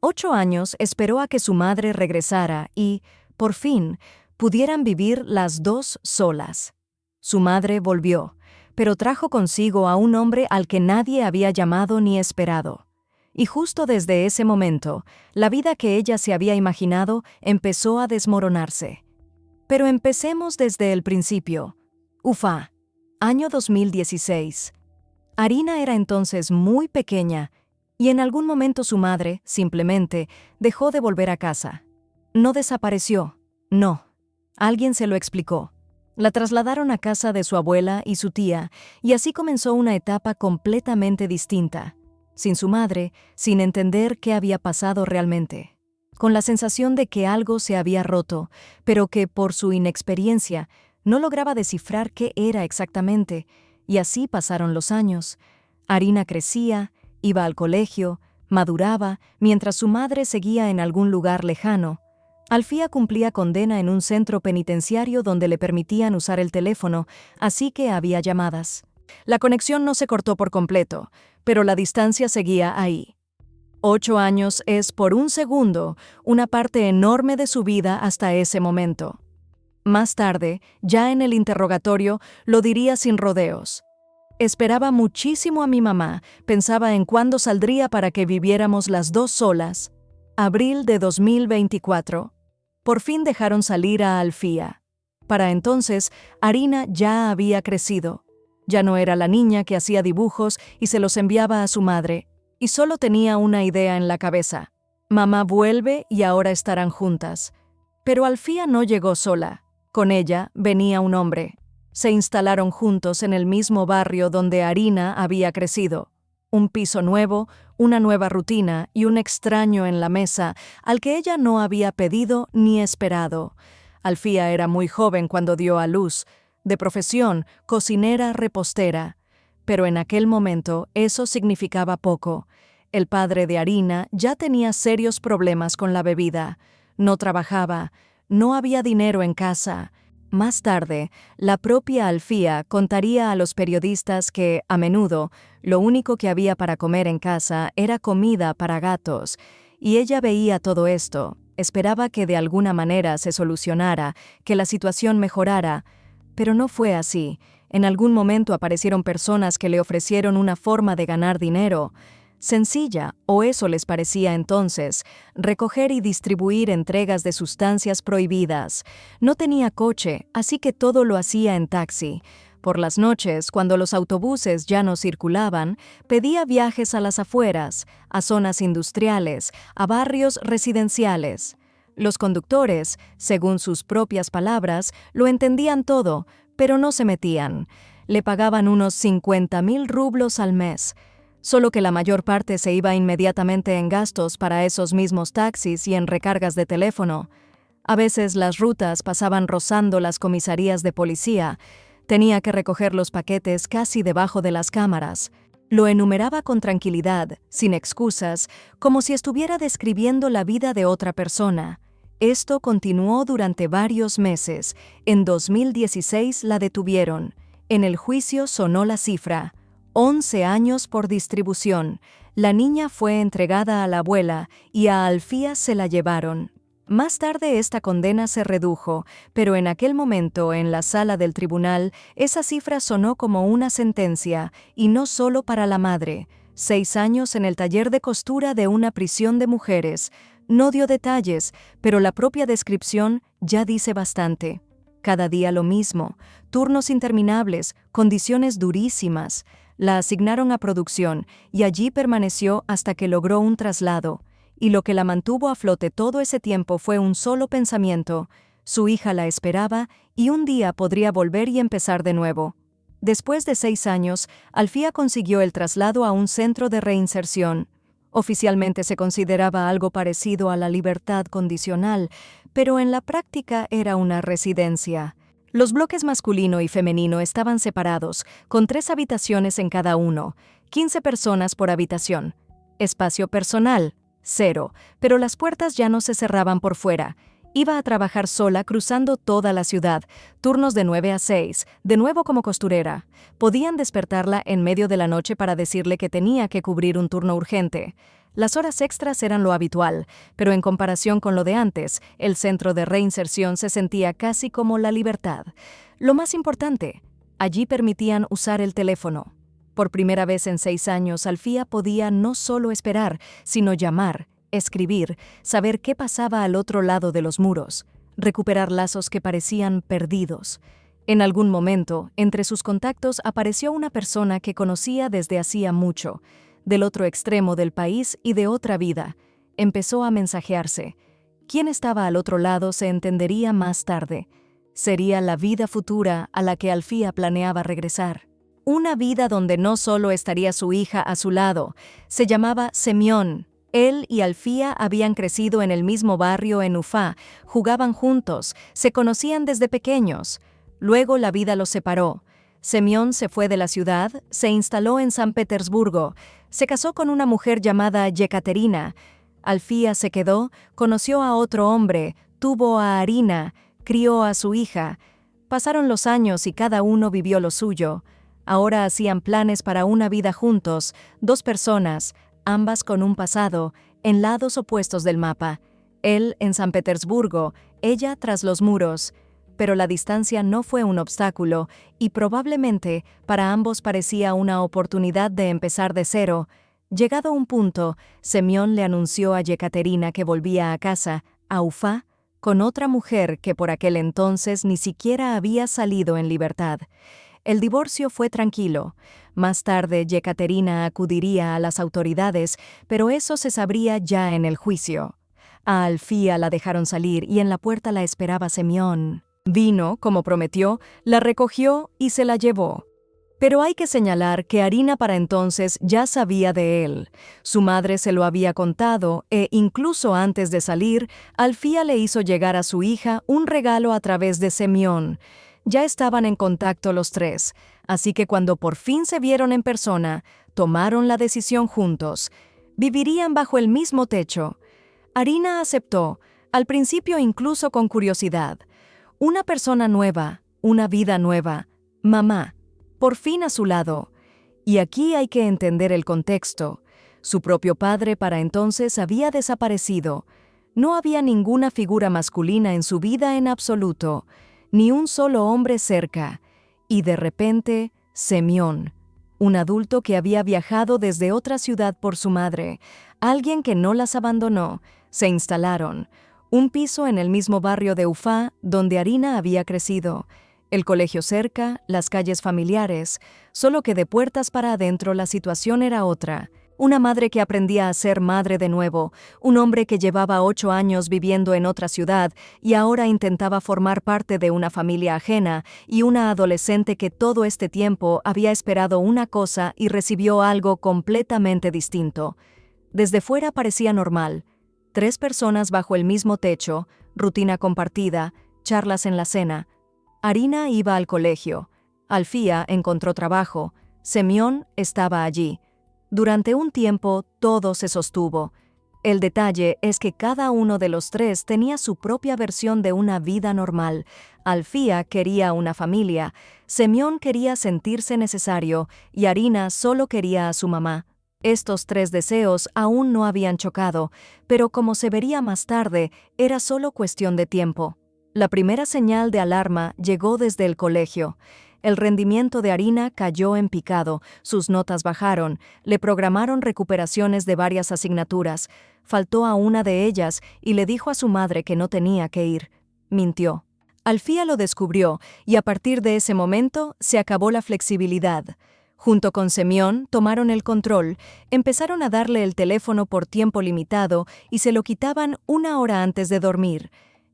8 años esperó a que su madre regresara y, por fin, pudieran vivir las dos solas. Su madre volvió, pero trajo consigo a un hombre al que nadie había llamado ni esperado. Y justo desde ese momento, la vida que ella se había imaginado empezó a desmoronarse. Pero empecemos desde el principio. Ufa, año 2016. Arina era entonces muy pequeña y en algún momento su madre, simplemente, dejó de volver a casa. No desapareció, no. Alguien se lo explicó. La trasladaron a casa de su abuela y su tía, y así comenzó una etapa completamente distinta, sin su madre, sin entender qué había pasado realmente, con la sensación de que algo se había roto, pero que por su inexperiencia no lograba descifrar qué era exactamente, y así pasaron los años. Arina crecía, iba al colegio, maduraba, mientras su madre seguía en algún lugar lejano. Alfía cumplía condena en un centro penitenciario donde le permitían usar el teléfono, así que había llamadas. La conexión no se cortó por completo, pero la distancia seguía ahí. 8 años es, por un segundo, una parte enorme de su vida hasta ese momento. Más tarde, ya en el interrogatorio, lo diría sin rodeos. Esperaba muchísimo a mi mamá, pensaba en cuándo saldría para que viviéramos las dos solas. Abril de 2024. Por fin dejaron salir a Alfía. Para entonces, Arina ya había crecido. Ya no era la niña que hacía dibujos y se los enviaba a su madre, y solo tenía una idea en la cabeza. Mamá vuelve y ahora estarán juntas. Pero Alfía no llegó sola. Con ella venía un hombre. Se instalaron juntos en el mismo barrio donde Arina había crecido. Un piso nuevo, una nueva rutina y un extraño en la mesa al que ella no había pedido ni esperado. Alfía era muy joven cuando dio a luz, de profesión cocinera repostera. Pero en aquel momento eso significaba poco. El padre de Arina ya tenía serios problemas con la bebida. No trabajaba, no había dinero en casa. Más tarde, la propia Alfía contaría a los periodistas que, a menudo, lo único que había para comer en casa era comida para gatos, y ella veía todo esto, esperaba que de alguna manera se solucionara, que la situación mejorara, pero no fue así. En algún momento aparecieron personas que le ofrecieron una forma de ganar dinero. Sencilla, o eso les parecía entonces, recoger y distribuir entregas de sustancias prohibidas. No tenía coche, así que todo lo hacía en taxi. Por las noches, cuando los autobuses ya no circulaban, pedía viajes a las afueras, a zonas industriales, a barrios residenciales. Los conductores, según sus propias palabras, lo entendían todo, pero no se metían. Le pagaban unos 50.000 rublos al mes. Solo que la mayor parte se iba inmediatamente en gastos para esos mismos taxis y en recargas de teléfono. A veces las rutas pasaban rozando las comisarías de policía. Tenía que recoger los paquetes casi debajo de las cámaras. Lo enumeraba con tranquilidad, sin excusas, como si estuviera describiendo la vida de otra persona. Esto continuó durante varios meses. En 2016 la detuvieron. En el juicio sonó la cifra: 11 años por distribución. La niña fue entregada a la abuela y a Alfía se la llevaron. Más tarde esta condena se redujo, pero en aquel momento en la sala del tribunal esa cifra sonó como una sentencia, y no solo para la madre. 6 años en el taller de costura de una prisión de mujeres. No dio detalles, pero la propia descripción ya dice bastante. Cada día lo mismo, turnos interminables, condiciones durísimas. La asignaron a producción y allí permaneció hasta que logró un traslado. Y lo que la mantuvo a flote todo ese tiempo fue un solo pensamiento: su hija la esperaba y un día podría volver y empezar de nuevo. Después de 6 años, Alfía consiguió el traslado a un centro de reinserción. Oficialmente se consideraba algo parecido a la libertad condicional, pero en la práctica era una residencia. Los bloques masculino y femenino estaban separados, con 3 habitaciones en cada uno, 15 personas por habitación. Espacio personal, 0, pero las puertas ya no se cerraban por fuera. Iba a trabajar sola cruzando toda la ciudad, turnos de 9 a 6, de nuevo como costurera. Podían despertarla en medio de la noche para decirle que tenía que cubrir un turno urgente. Las horas extras eran lo habitual, pero en comparación con lo de antes, el centro de reinserción se sentía casi como la libertad. Lo más importante, allí permitían usar el teléfono. Por primera vez en 6 años, Alfía podía no solo esperar, sino llamar, escribir, saber qué pasaba al otro lado de los muros, recuperar lazos que parecían perdidos. En algún momento, entre sus contactos apareció una persona que conocía desde hacía mucho, del otro extremo del país y de otra vida. Empezó a mensajearse. Quién estaba al otro lado se entendería más tarde. Sería la vida futura a la que Alfía planeaba regresar. Una vida donde no solo estaría su hija a su lado, se llamaba Semyon. Él y Alfía habían crecido en el mismo barrio en Ufá, jugaban juntos, se conocían desde pequeños. Luego la vida los separó. Semyon se fue de la ciudad, se instaló en San Petersburgo, se casó con una mujer llamada Yekaterina. Alfía se quedó, conoció a otro hombre, tuvo a Arina, crió a su hija. Pasaron los años y cada uno vivió lo suyo. Ahora hacían planes para una vida juntos, 2 personas, ambas con un pasado, en lados opuestos del mapa. Él en San Petersburgo, ella tras los muros. Pero la distancia no fue un obstáculo y probablemente para ambos parecía una oportunidad de empezar de cero. Llegado un punto, Semyon le anunció a Yekaterina que volvía a casa, a Ufá, con otra mujer que por aquel entonces ni siquiera había salido en libertad. El divorcio fue tranquilo. Más tarde, Yekaterina acudiría a las autoridades, pero eso se sabría ya en el juicio. A Alfía la dejaron salir y en la puerta la esperaba Semyon. Vino, como prometió, la recogió y se la llevó. Pero hay que señalar que Arina para entonces ya sabía de él. Su madre se lo había contado e, incluso antes de salir, Alfía le hizo llegar a su hija un regalo a través de Semyon. Ya estaban en contacto los 3, así que cuando por fin se vieron en persona, tomaron la decisión juntos. Vivirían bajo el mismo techo. Arina aceptó, al principio incluso con curiosidad. Una persona nueva, una vida nueva, mamá, por fin a su lado. Y aquí hay que entender el contexto. Su propio padre para entonces había desaparecido. No había ninguna figura masculina en su vida en absoluto, ni un solo hombre cerca. Y de repente, Semyon, un adulto que había viajado desde otra ciudad por su madre, alguien que no las abandonó, se instalaron. Un piso en el mismo barrio de Ufá, donde Arina había crecido. El colegio cerca, las calles familiares, solo que de puertas para adentro la situación era otra. Una madre que aprendía a ser madre de nuevo, un hombre que llevaba 8 años viviendo en otra ciudad y ahora intentaba formar parte de una familia ajena, y una adolescente que todo este tiempo había esperado una cosa y recibió algo completamente distinto. Desde fuera parecía normal. 3 personas bajo el mismo techo, rutina compartida, charlas en la cena. Arina iba al colegio. Alfía encontró trabajo. Semyon estaba allí. Durante un tiempo todo se sostuvo. El detalle es que cada uno de los 3 tenía su propia versión de una vida normal. Alfía quería una familia, Semyon quería sentirse necesario y Arina solo quería a su mamá. Estos 3 deseos aún no habían chocado, pero como se vería más tarde, era solo cuestión de tiempo. La primera señal de alarma llegó desde el colegio. El rendimiento de Arina cayó en picado, sus notas bajaron, le programaron recuperaciones de varias asignaturas, faltó a una de ellas y le dijo a su madre que no tenía que ir. Mintió. Alfía lo descubrió y a partir de ese momento se acabó la flexibilidad. Junto con Semyon tomaron el control, empezaron a darle el teléfono por tiempo limitado y se lo quitaban 1 hora antes de dormir.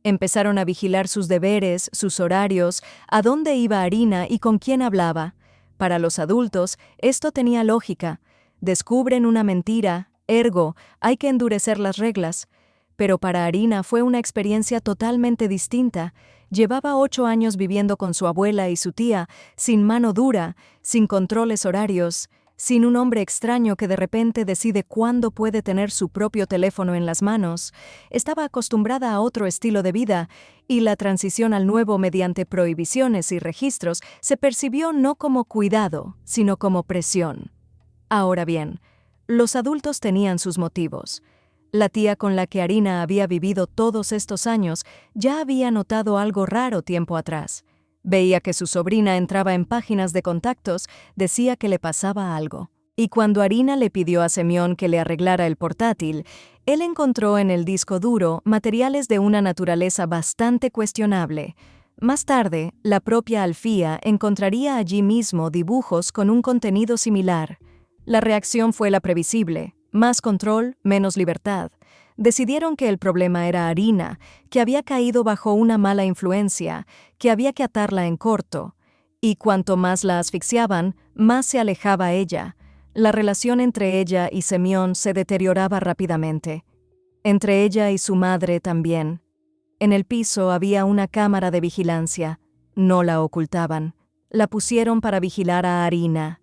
Empezaron a vigilar sus deberes, sus horarios, a dónde iba Arina y con quién hablaba. Para los adultos, esto tenía lógica. Descubren una mentira, ergo, hay que endurecer las reglas. Pero para Arina fue una experiencia totalmente distinta. Llevaba 8 años viviendo con su abuela y su tía, sin mano dura, sin controles horarios, sin un hombre extraño que de repente decide cuándo puede tener su propio teléfono en las manos. Estaba acostumbrada a otro estilo de vida, y la transición al nuevo mediante prohibiciones y registros se percibió no como cuidado, sino como presión. Ahora bien, Los adultos tenían sus motivos. La tía con la que Arina había vivido todos estos años ya había notado algo raro tiempo atrás. Veía que su sobrina entraba en páginas de contactos, decía que le pasaba algo. Y cuando Arina le pidió a Semyon que le arreglara el portátil, él encontró en el disco duro materiales de una naturaleza bastante cuestionable. Más tarde, la propia Alfía encontraría allí mismo dibujos con un contenido similar. La reacción fue la previsible: más control, menos libertad. Decidieron que el problema era Arina, que había caído bajo una mala influencia, que había que atarla en corto. Y cuanto más la asfixiaban, más se alejaba ella. La relación entre ella y Semyon se deterioraba rápidamente. Entre ella y su madre también. En el piso había una cámara de vigilancia. No la ocultaban. La pusieron para vigilar a Arina.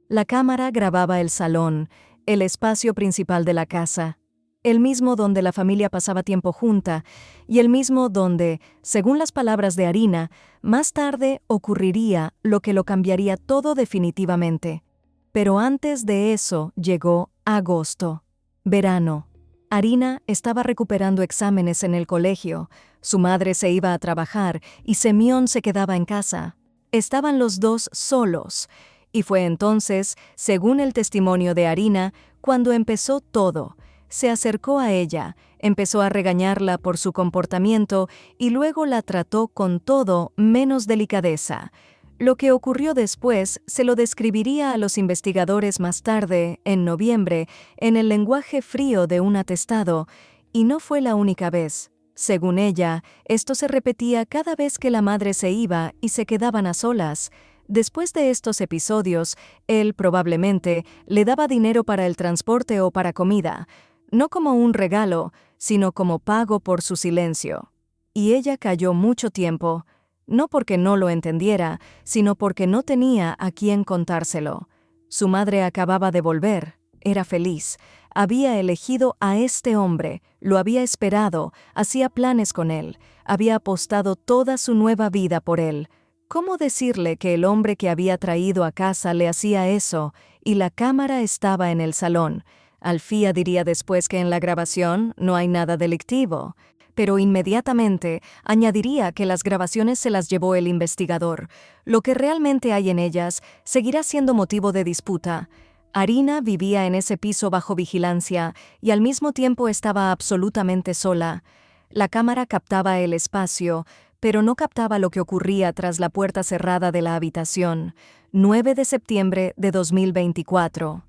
La cámara grababa el salón, el espacio principal de la casa, el mismo donde la familia pasaba tiempo junta y el mismo donde, según las palabras de Arina, más tarde ocurriría lo que lo cambiaría todo definitivamente. Pero antes de eso llegó agosto, verano. Arina estaba recuperando exámenes en el colegio, su madre se iba a trabajar y Semyon se quedaba en casa. Estaban los dos solos. Y fue entonces, según el testimonio de Arina, cuando empezó todo. Se acercó a ella, empezó a regañarla por su comportamiento y luego la trató con todo menos delicadeza. Lo que ocurrió después se lo describiría a los investigadores más tarde, en noviembre, en el lenguaje frío de un atestado, y no fue la única vez. Según ella, esto se repetía cada vez que la madre se iba y se quedaban a solas. Después de estos episodios, él probablemente le daba dinero para el transporte o para comida, no como un regalo, sino como pago por su silencio. Y ella calló mucho tiempo, no porque no lo entendiera, sino porque no tenía a quién contárselo. Su madre acababa de volver, era feliz, había elegido a este hombre, lo había esperado, hacía planes con él, había apostado toda su nueva vida por él. ¿Cómo decirle que el hombre que había traído a casa le hacía eso y la cámara estaba en el salón? Alfía diría después que en la grabación no hay nada delictivo, pero inmediatamente añadiría que las grabaciones se las llevó el investigador. Lo que realmente hay en ellas seguirá siendo motivo de disputa. Arina vivía en ese piso bajo vigilancia y al mismo tiempo estaba absolutamente sola. La cámara captaba el espacio, pero no captaba lo que ocurría tras la puerta cerrada de la habitación. 9 de septiembre de 2024.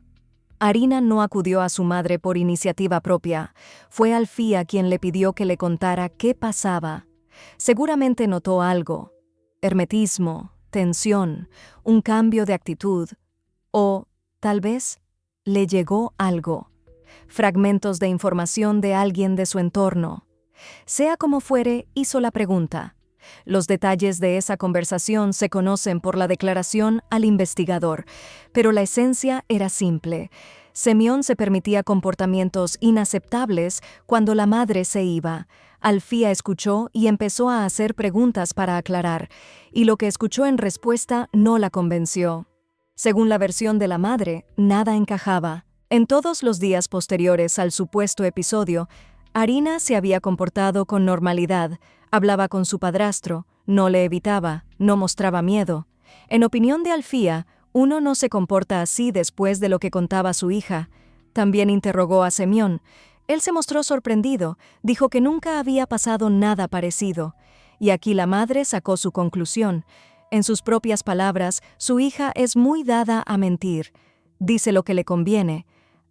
Arina no acudió a su madre por iniciativa propia. Fue Alfía quien le pidió que le contara qué pasaba. Seguramente notó algo: hermetismo, tensión, un cambio de actitud. O, tal vez, le llegó algo. Fragmentos de información de alguien de su entorno. Sea como fuere, hizo la pregunta. Los detalles de esa conversación se conocen por la declaración al investigador, pero la esencia era simple. Semyon se permitía comportamientos inaceptables cuando la madre se iba. Alfía escuchó y empezó a hacer preguntas para aclarar, y lo que escuchó en respuesta no la convenció. Según la versión de la madre, nada encajaba. En todos los días posteriores al supuesto episodio, Arina se había comportado con normalidad, hablaba con su padrastro, no le evitaba, no mostraba miedo. En opinión de Alfía, uno no se comporta así después de lo que contaba su hija. También interrogó a Semyon. Él se mostró sorprendido, dijo que nunca había pasado nada parecido. Y aquí la madre sacó su conclusión. En sus propias palabras, su hija es muy dada a mentir. Dice lo que le conviene.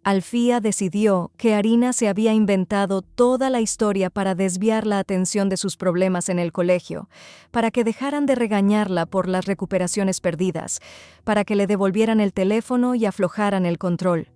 Alfía decidió que Arina se había inventado toda la historia para desviar la atención de sus problemas en el colegio, para que dejaran de regañarla por las recuperaciones perdidas, para que le devolvieran el teléfono y aflojaran el control.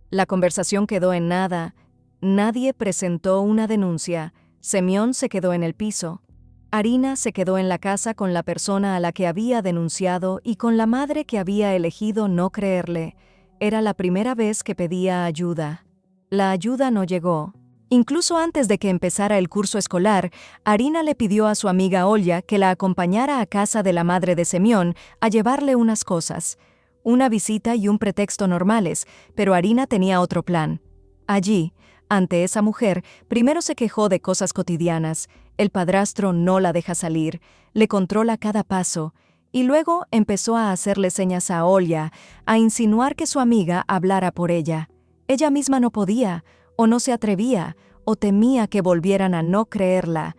La conversación quedó en nada. Nadie presentó una denuncia. Semyon se quedó en el piso. Arina se quedó en la casa con la persona a la que había denunciado y con la madre que había elegido no creerle. Era la primera vez que pedía ayuda. La ayuda no llegó. Incluso antes de que empezara el curso escolar, Arina le pidió a su amiga Olya que la acompañara a casa de la madre de Semyon a llevarle unas cosas. Una visita y un pretexto normales, pero Arina tenía otro plan. Allí, ante esa mujer, primero se quejó de cosas cotidianas. El padrastro no la deja salir, le controla cada paso, y luego empezó a hacerle señas a Olya, a insinuar que su amiga hablara por ella. Ella misma no podía, o no se atrevía, o temía que volvieran a no creerla.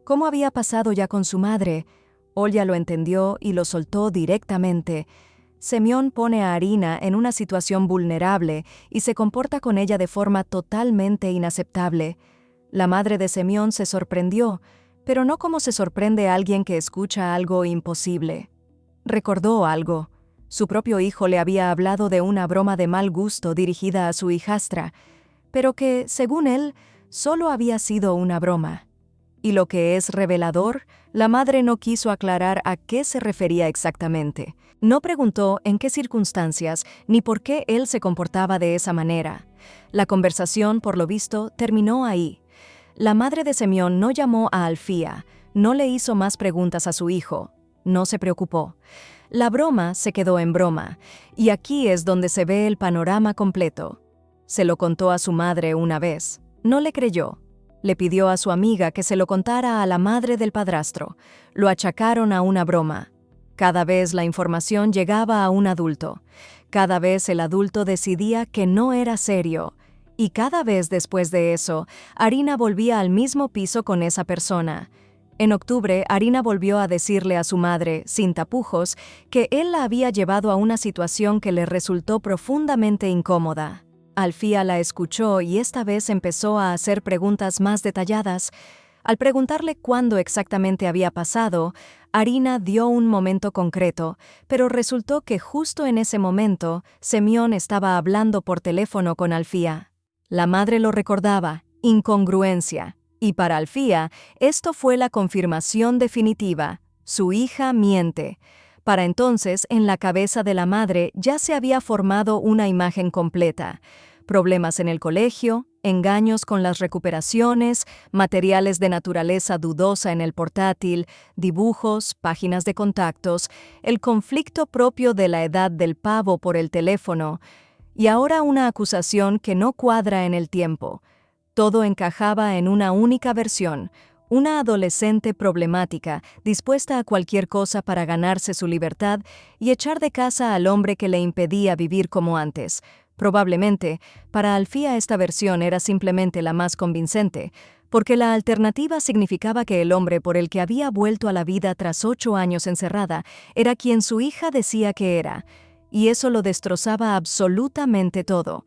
¿Cómo había pasado ya con su madre? Olya lo entendió y lo soltó directamente. Semyon pone a Arina en una situación vulnerable y se comporta con ella de forma totalmente inaceptable. La madre de Semyon se sorprendió, pero no como se sorprende alguien que escucha algo imposible. Recordó algo. Su propio hijo le había hablado de una broma de mal gusto dirigida a su hijastra, pero que, según él, solo había sido una broma. Y lo que es revelador, la madre no quiso aclarar a qué se refería exactamente. No preguntó en qué circunstancias ni por qué él se comportaba de esa manera. La conversación, por lo visto, terminó ahí. La madre de Semyon no llamó a Alfía, no le hizo más preguntas a su hijo, no se preocupó. La broma se quedó en broma, y aquí es donde se ve el panorama completo. Se lo contó a su madre una vez, no le creyó. Le pidió a su amiga que se lo contara a la madre del padrastro. Lo achacaron a una broma. Cada vez la información llegaba a un adulto. Cada vez el adulto decidía que no era serio. Y cada vez después de eso, Arina volvía al mismo piso con esa persona. En octubre, Arina volvió a decirle a su madre, sin tapujos, que él la había llevado a una situación que le resultó profundamente incómoda. Alfía la escuchó y esta vez empezó a hacer preguntas más detalladas. Al preguntarle cuándo exactamente había pasado, Arina dio un momento concreto, pero resultó que justo en ese momento, Semyon estaba hablando por teléfono con Alfía. La madre lo recordaba, incongruencia, y para Alfía, esto fue la confirmación definitiva. Su hija miente. Para entonces, en la cabeza de la madre ya se había formado una imagen completa. Problemas en el colegio, engaños con las recuperaciones, materiales de naturaleza dudosa en el portátil, dibujos, páginas de contactos, el conflicto propio de la edad del pavo por el teléfono, y ahora una acusación que no cuadra en el tiempo. Todo encajaba en una única versión. Una adolescente problemática, dispuesta a cualquier cosa para ganarse su libertad y echar de casa al hombre que le impedía vivir como antes. Probablemente, para Alfía esta versión era simplemente la más convincente, porque la alternativa significaba que el hombre por el que había vuelto a la vida tras 8 años encerrada era quien su hija decía que era, y eso lo destrozaba absolutamente todo.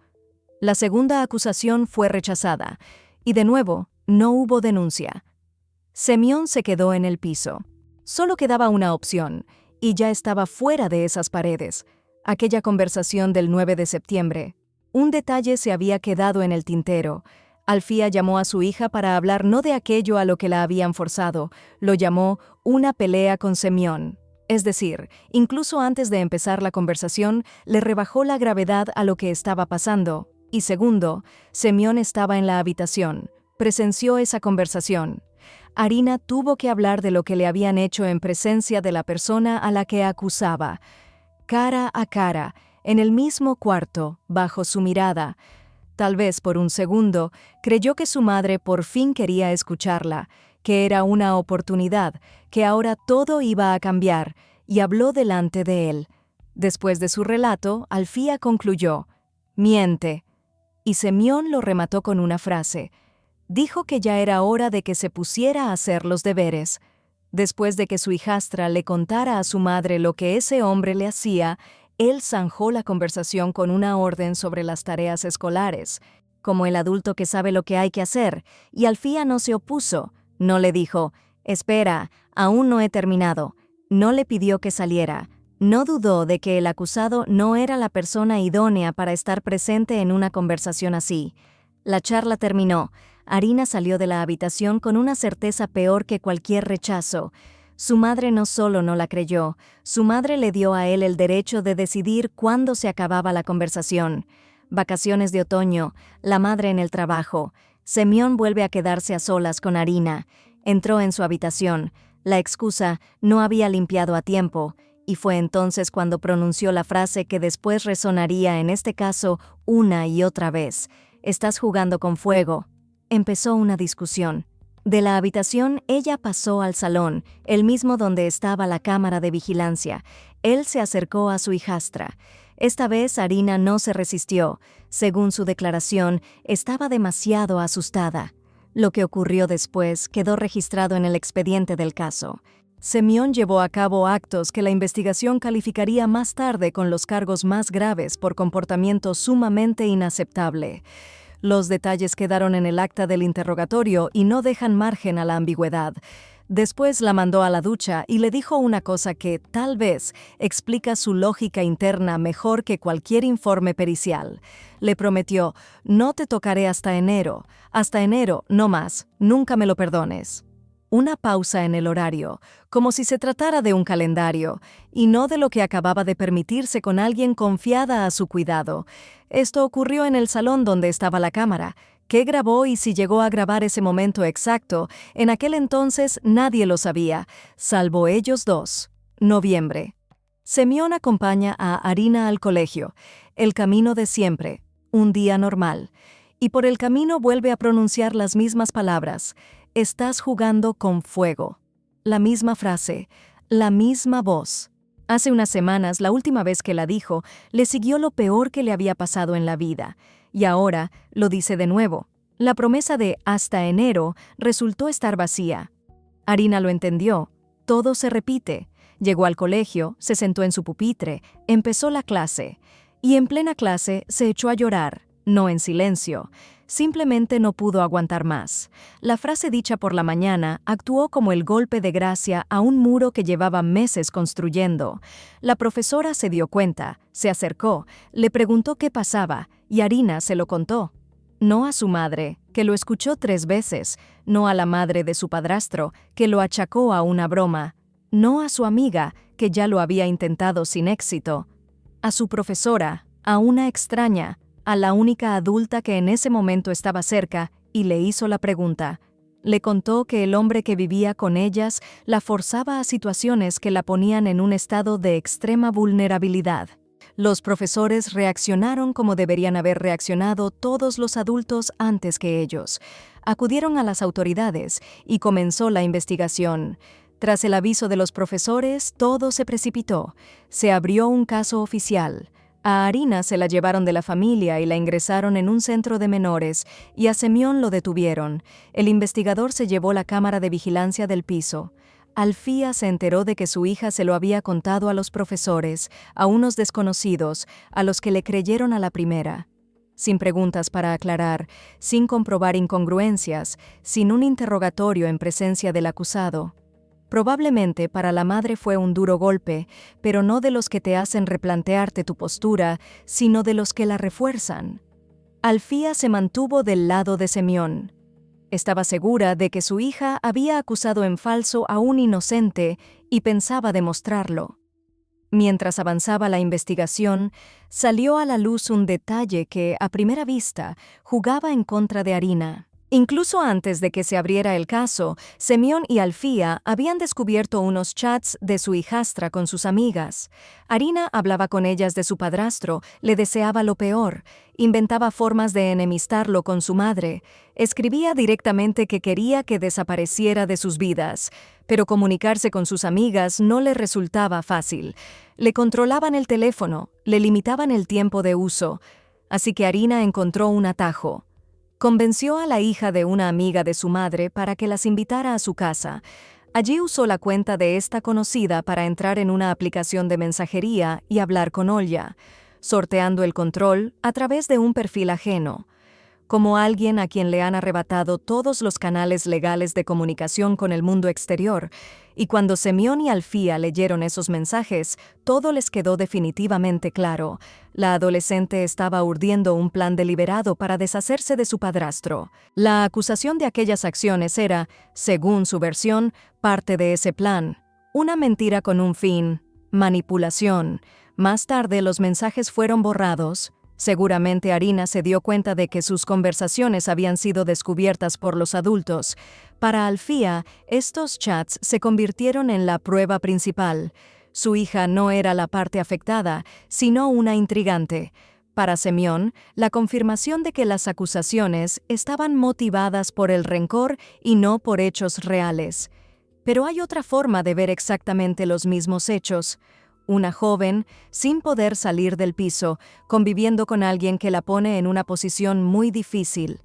La segunda acusación fue rechazada, y de nuevo, no hubo denuncia. Semyon se quedó en el piso. Solo quedaba una opción, y ya estaba fuera de esas paredes. Aquella conversación del 9 de septiembre. Un detalle se había quedado en el tintero. Alfía llamó a su hija para hablar no de aquello a lo que la habían forzado, lo llamó una pelea con Semyon. Es decir, incluso antes de empezar la conversación, le rebajó la gravedad a lo que estaba pasando. Y segundo, Semyon estaba en la habitación, presenció esa conversación. Arina tuvo que hablar de lo que le habían hecho en presencia de la persona a la que acusaba. Cara a cara, en el mismo cuarto, bajo su mirada. Tal vez por un segundo, creyó que su madre por fin quería escucharla, que era una oportunidad, que ahora todo iba a cambiar, y habló delante de él. Después de su relato, Alfía concluyó: «Miente». Y Semyon lo remató con una frase. Dijo que ya era hora de que se pusiera a hacer los deberes. Después de que su hijastra le contara a su madre lo que ese hombre le hacía, él zanjó la conversación con una orden sobre las tareas escolares, como el adulto que sabe lo que hay que hacer, y Alfía no se opuso. No le dijo: «Espera, aún no he terminado». No le pidió que saliera. No dudó de que el acusado no era la persona idónea para estar presente en una conversación así. La charla terminó. Arina salió de la habitación con una certeza peor que cualquier rechazo. Su madre no solo no la creyó, su madre le dio a él el derecho de decidir cuándo se acababa la conversación. Vacaciones de otoño, la madre en el trabajo. Semyon vuelve a quedarse a solas con Arina. Entró en su habitación. La excusa: no había limpiado a tiempo. Y fue entonces cuando pronunció la frase que después resonaría en este caso una y otra vez. «Estás jugando con fuego». Empezó una discusión. De la habitación, ella pasó al salón, el mismo donde estaba la cámara de vigilancia. Él se acercó a su hijastra. Esta vez Arina no se resistió. Según su declaración, estaba demasiado asustada. Lo que ocurrió después quedó registrado en el expediente del caso. Semyon llevó a cabo actos que la investigación calificaría más tarde con los cargos más graves por comportamiento sumamente inaceptable. Los detalles quedaron en el acta del interrogatorio y no dejan margen a la ambigüedad. Después la mandó a la ducha y le dijo una cosa que, tal vez, explica su lógica interna mejor que cualquier informe pericial. Le prometió: «No te tocaré hasta enero, no más, nunca me lo perdones». Una pausa en el horario, como si se tratara de un calendario, y no de lo que acababa de permitirse con alguien confiada a su cuidado. Esto ocurrió en el salón donde estaba la cámara. ¿Qué grabó y si llegó a grabar ese momento exacto? En aquel entonces nadie lo sabía, salvo ellos dos. Noviembre. Semyon acompaña a Arina al colegio. El camino de siempre, un día normal. Y por el camino vuelve a pronunciar las mismas palabras. «Estás jugando con fuego». La misma frase, la misma voz. Hace unas semanas, la última vez que la dijo, le siguió lo peor que le había pasado en la vida. Y ahora lo dice de nuevo. La promesa de «hasta enero» resultó estar vacía. Arina lo entendió. Todo se repite. Llegó al colegio, se sentó en su pupitre, empezó la clase. Y en plena clase se echó a llorar, no en silencio. Simplemente no pudo aguantar más. La frase dicha por la mañana actuó como el golpe de gracia a un muro que llevaba meses construyendo. La profesora se dio cuenta, se acercó, le preguntó qué pasaba, y Arina se lo contó. No a su madre, que lo escuchó 3 veces, no a la madre de su padrastro, que lo achacó a una broma, no a su amiga, que ya lo había intentado sin éxito, a su profesora, a una extraña, a la única adulta que en ese momento estaba cerca, y le hizo la pregunta. Le contó que el hombre que vivía con ellas la forzaba a situaciones que la ponían en un estado de extrema vulnerabilidad. Los profesores reaccionaron como deberían haber reaccionado todos los adultos antes que ellos. Acudieron a las autoridades y comenzó la investigación. Tras el aviso de los profesores, todo se precipitó. Se abrió un caso oficial. A Arina se la llevaron de la familia y la ingresaron en un centro de menores, y a Semyon lo detuvieron. El investigador se llevó la cámara de vigilancia del piso. Alfía se enteró de que su hija se lo había contado a los profesores, a unos desconocidos, a los que le creyeron a la primera. Sin preguntas para aclarar, sin comprobar incongruencias, sin un interrogatorio en presencia del acusado. Probablemente para la madre fue un duro golpe, pero no de los que te hacen replantearte tu postura, sino de los que la refuerzan. Alfía se mantuvo del lado de Semyon. Estaba segura de que su hija había acusado en falso a un inocente y pensaba demostrarlo. Mientras avanzaba la investigación, salió a la luz un detalle que, a primera vista, jugaba en contra de Arina. Incluso antes de que se abriera el caso, Semyon y Alfía habían descubierto unos chats de su hijastra con sus amigas. Arina hablaba con ellas de su padrastro, le deseaba lo peor, inventaba formas de enemistarlo con su madre, escribía directamente que quería que desapareciera de sus vidas, pero comunicarse con sus amigas no le resultaba fácil. Le controlaban el teléfono, le limitaban el tiempo de uso, así que Arina encontró un atajo. Convenció a la hija de una amiga de su madre para que las invitara a su casa. Allí usó la cuenta de esta conocida para entrar en una aplicación de mensajería y hablar con Olya, sorteando el control a través de un perfil ajeno. Como alguien a quien le han arrebatado todos los canales legales de comunicación con el mundo exterior, y cuando Semyon y Alfía leyeron esos mensajes, todo les quedó definitivamente claro. La adolescente estaba urdiendo un plan deliberado para deshacerse de su padrastro. La acusación de aquellas acciones era, según su versión, parte de ese plan. Una mentira con un fin: manipulación. Más tarde los mensajes fueron borrados. Seguramente Arina se dio cuenta de que sus conversaciones habían sido descubiertas por los adultos. Para Alfía, estos chats se convirtieron en la prueba principal. Su hija no era la parte afectada, sino una intrigante. Para Semyon, la confirmación de que las acusaciones estaban motivadas por el rencor y no por hechos reales. Pero hay otra forma de ver exactamente los mismos hechos. Una joven, sin poder salir del piso, conviviendo con alguien que la pone en una posición muy difícil.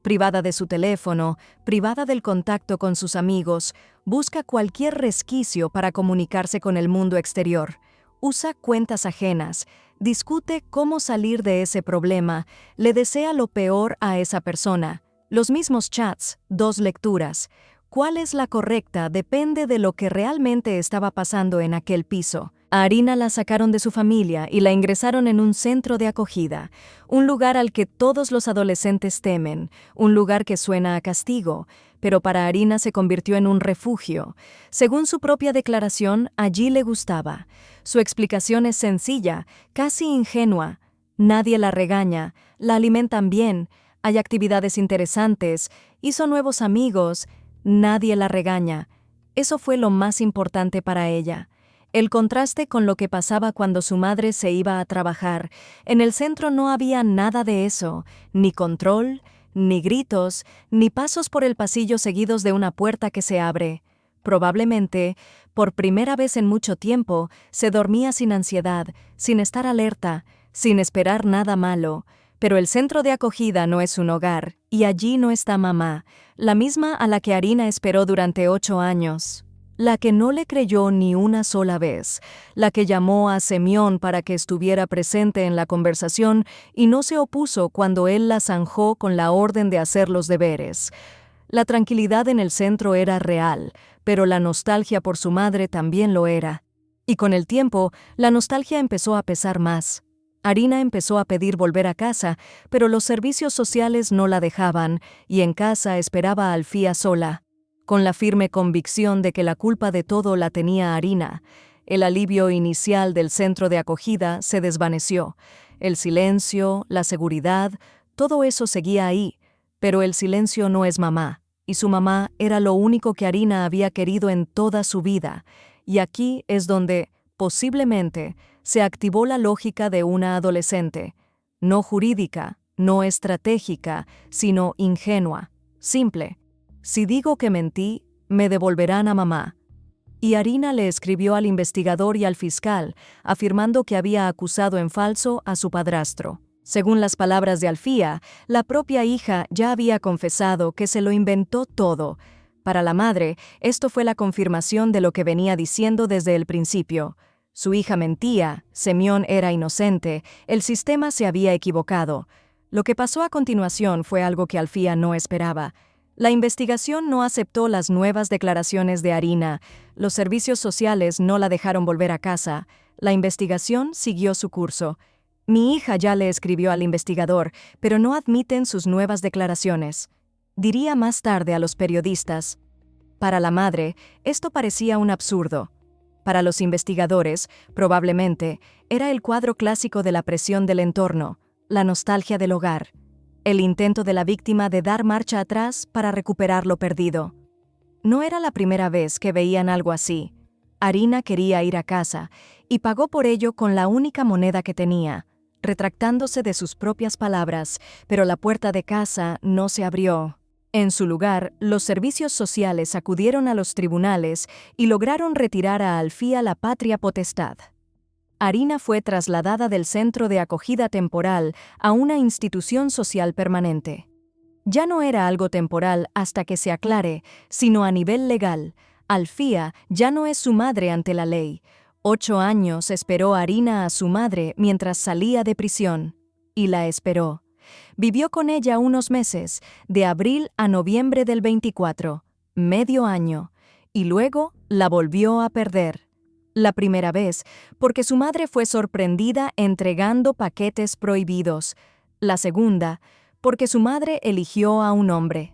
Privada de su teléfono, privada del contacto con sus amigos, busca cualquier resquicio para comunicarse con el mundo exterior. Usa cuentas ajenas, discute cómo salir de ese problema, le desea lo peor a esa persona. Los mismos chats, 2 lecturas. ¿Cuál es la correcta? Depende de lo que realmente estaba pasando en aquel piso. A Arina la sacaron de su familia y la ingresaron en un centro de acogida, un lugar al que todos los adolescentes temen, un lugar que suena a castigo, pero para Arina se convirtió en un refugio. Según su propia declaración, allí le gustaba. Su explicación es sencilla, casi ingenua. Nadie la regaña, la alimentan bien, hay actividades interesantes, hizo nuevos amigos, nadie la regaña. Eso fue lo más importante para ella. El contraste con lo que pasaba cuando su madre se iba a trabajar. En el centro no había nada de eso, ni control, ni gritos, ni pasos por el pasillo seguidos de una puerta que se abre. Probablemente, por primera vez en mucho tiempo, se dormía sin ansiedad, sin estar alerta, sin esperar nada malo. Pero el centro de acogida no es un hogar, y allí no está mamá, la misma a la que Arina esperó durante 8 años. La que no le creyó ni una sola vez, la que llamó a Semyon para que estuviera presente en la conversación y no se opuso cuando él la zanjó con la orden de hacer los deberes. La tranquilidad en el centro era real, pero la nostalgia por su madre también lo era. Y con el tiempo, la nostalgia empezó a pesar más. Arina empezó a pedir volver a casa, pero los servicios sociales no la dejaban, y en casa esperaba a Alfía sola, con la firme convicción de que la culpa de todo la tenía Arina. El alivio inicial del centro de acogida se desvaneció. El silencio, la seguridad, todo eso seguía ahí, pero el silencio no es mamá, y su mamá era lo único que Arina había querido en toda su vida, y aquí es donde, posiblemente, se activó la lógica de una adolescente, no jurídica, no estratégica, sino ingenua, simple. Si digo que mentí, me devolverán a mamá. Y Arina le escribió al investigador y al fiscal, afirmando que había acusado en falso a su padrastro. Según las palabras de Alfía, la propia hija ya había confesado que se lo inventó todo. Para la madre, esto fue la confirmación de lo que venía diciendo desde el principio. Su hija mentía, Semyon era inocente, el sistema se había equivocado. Lo que pasó a continuación fue algo que Alfía no esperaba. La investigación no aceptó las nuevas declaraciones de Arina, los servicios sociales no la dejaron volver a casa, la investigación siguió su curso. Mi hija ya le escribió al investigador, pero no admiten sus nuevas declaraciones. Diría más tarde a los periodistas. Para la madre, esto parecía un absurdo. Para los investigadores, probablemente, era el cuadro clásico de la presión del entorno, la nostalgia del hogar. El intento de la víctima de dar marcha atrás para recuperar lo perdido. No era la primera vez que veían algo así. Arina quería ir a casa y pagó por ello con la única moneda que tenía, retractándose de sus propias palabras, pero la puerta de casa no se abrió. En su lugar, los servicios sociales acudieron a los tribunales y lograron retirar a Alfía la patria potestad. Arina fue trasladada del centro de acogida temporal a una institución social permanente. Ya no era algo temporal hasta que se aclare, sino a nivel legal. Alfía ya no es su madre ante la ley. 8 años esperó Arina a su madre mientras salía de prisión. Y la esperó. Vivió con ella unos meses, de abril a noviembre del 24, medio año, y luego la volvió a perder. La primera vez, porque su madre fue sorprendida entregando paquetes prohibidos. La segunda, porque su madre eligió a un hombre.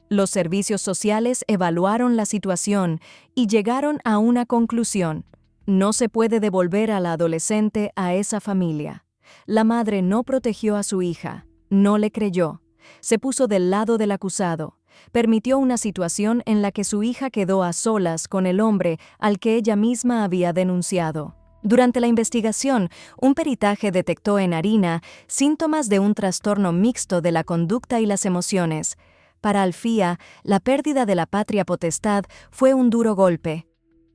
Los servicios sociales evaluaron la situación y llegaron a una conclusión. No se puede devolver a la adolescente a esa familia. La madre no protegió a su hija, no le creyó. Se puso del lado del acusado. Permitió una situación en la que su hija quedó a solas con el hombre al que ella misma había denunciado. Durante la investigación, un peritaje detectó en Arina síntomas de un trastorno mixto de la conducta y las emociones. Para Alfía, la pérdida de la patria potestad fue un duro golpe.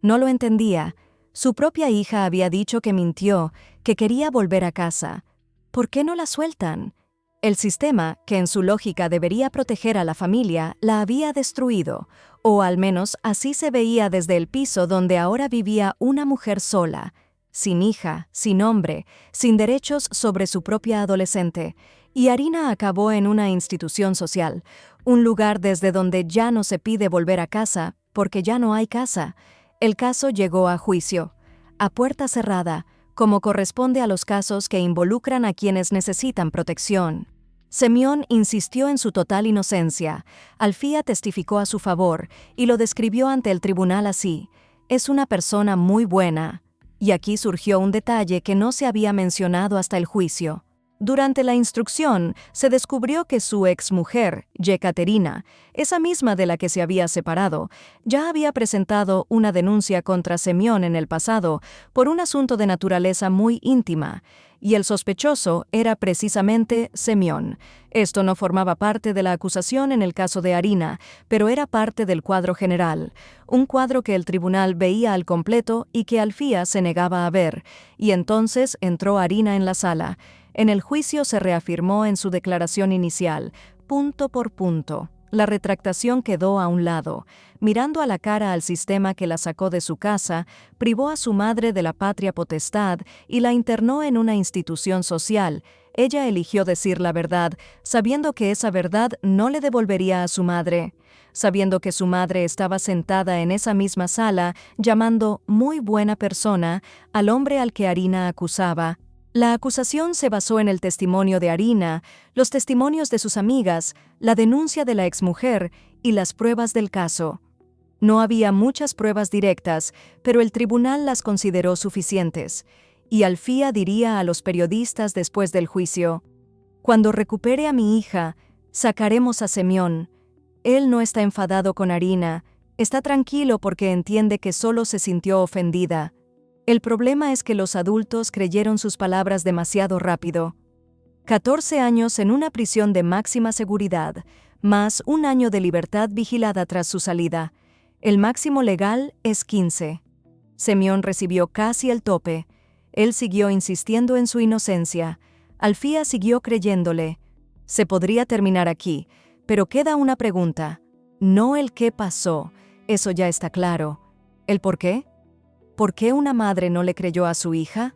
No lo entendía. Su propia hija había dicho que mintió, que quería volver a casa. ¿Por qué no la sueltan? El sistema, que en su lógica debería proteger a la familia, la había destruido, o al menos así se veía desde el piso donde ahora vivía una mujer sola, sin hija, sin hombre, sin derechos sobre su propia adolescente, y Arina acabó en una institución social, un lugar desde donde ya no se pide volver a casa, porque ya no hay casa. El caso llegó a juicio, a puerta cerrada, como corresponde a los casos que involucran a quienes necesitan protección. Semyon insistió en su total inocencia. Alfía testificó a su favor y lo describió ante el tribunal así: es una persona muy buena. Y aquí surgió un detalle que no se había mencionado hasta el juicio. Durante la instrucción, se descubrió que su exmujer, Yekaterina, esa misma de la que se había separado, ya había presentado una denuncia contra Semyon en el pasado por un asunto de naturaleza muy íntima, y el sospechoso era precisamente Semyon. Esto no formaba parte de la acusación en el caso de Arina, pero era parte del cuadro general, un cuadro que el tribunal veía al completo y que Alfía se negaba a ver, y entonces entró Arina en la sala. En el juicio se reafirmó en su declaración inicial, punto por punto. La retractación quedó a un lado. Mirando a la cara al sistema que la sacó de su casa, privó a su madre de la patria potestad y la internó en una institución social. Ella eligió decir la verdad, sabiendo que esa verdad no le devolvería a su madre. Sabiendo que su madre estaba sentada en esa misma sala, llamando muy buena persona al hombre al que Arina acusaba. La acusación se basó en el testimonio de Arina, los testimonios de sus amigas, la denuncia de la exmujer y las pruebas del caso. No había muchas pruebas directas, pero el tribunal las consideró suficientes, y Alfía diría a los periodistas después del juicio: «Cuando recupere a mi hija, sacaremos a Semyon. Él no está enfadado con Arina, está tranquilo porque entiende que solo se sintió ofendida. El problema es que los adultos creyeron sus palabras demasiado rápido. 14 años en una prisión de máxima seguridad, más un año de libertad vigilada tras su salida. El máximo legal es 15. Semyon recibió casi el tope. Él siguió insistiendo en su inocencia. Alfía siguió creyéndole. Se podría terminar aquí, pero queda una pregunta. No el qué pasó, eso ya está claro. ¿El por qué? ¿Por qué una madre no le creyó a su hija?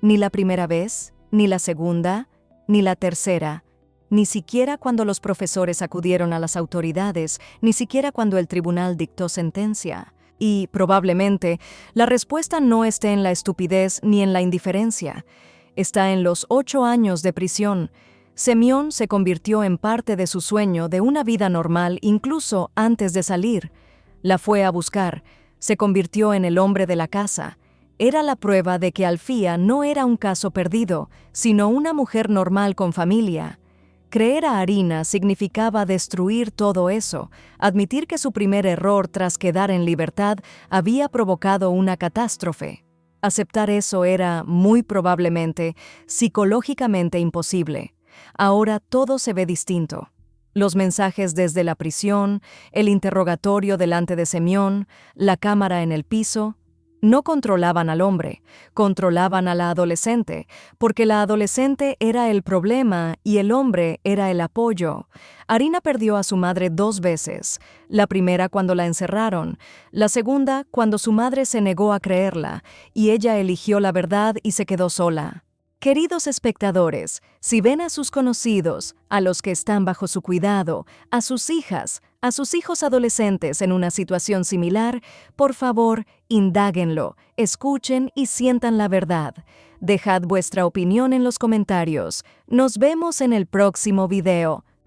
Ni la primera vez, ni la segunda, ni la tercera, ni siquiera cuando los profesores acudieron a las autoridades, ni siquiera cuando el tribunal dictó sentencia. Y, probablemente, la respuesta no esté en la estupidez ni en la indiferencia. Está en los 8 años de prisión. Semyon se convirtió en parte de su sueño de una vida normal incluso antes de salir. La fue a buscar. Se convirtió en el hombre de la casa. Era la prueba de que Alfía no era un caso perdido, sino una mujer normal con familia. Creer a Arina significaba destruir todo eso, admitir que su primer error tras quedar en libertad había provocado una catástrofe. Aceptar eso era, muy probablemente, psicológicamente imposible. Ahora todo se ve distinto. Los mensajes desde la prisión, el interrogatorio delante de Semyon, la cámara en el piso, no controlaban al hombre, controlaban a la adolescente, porque la adolescente era el problema y el hombre era el apoyo. Arina perdió a su madre 2 veces, la primera cuando la encerraron, la segunda cuando su madre se negó a creerla, y ella eligió la verdad y se quedó sola. Queridos espectadores, si ven a sus conocidos, a los que están bajo su cuidado, a sus hijas, a sus hijos adolescentes en una situación similar, por favor, indáguenlo, escuchen y sientan la verdad. Dejad vuestra opinión en los comentarios. Nos vemos en el próximo video.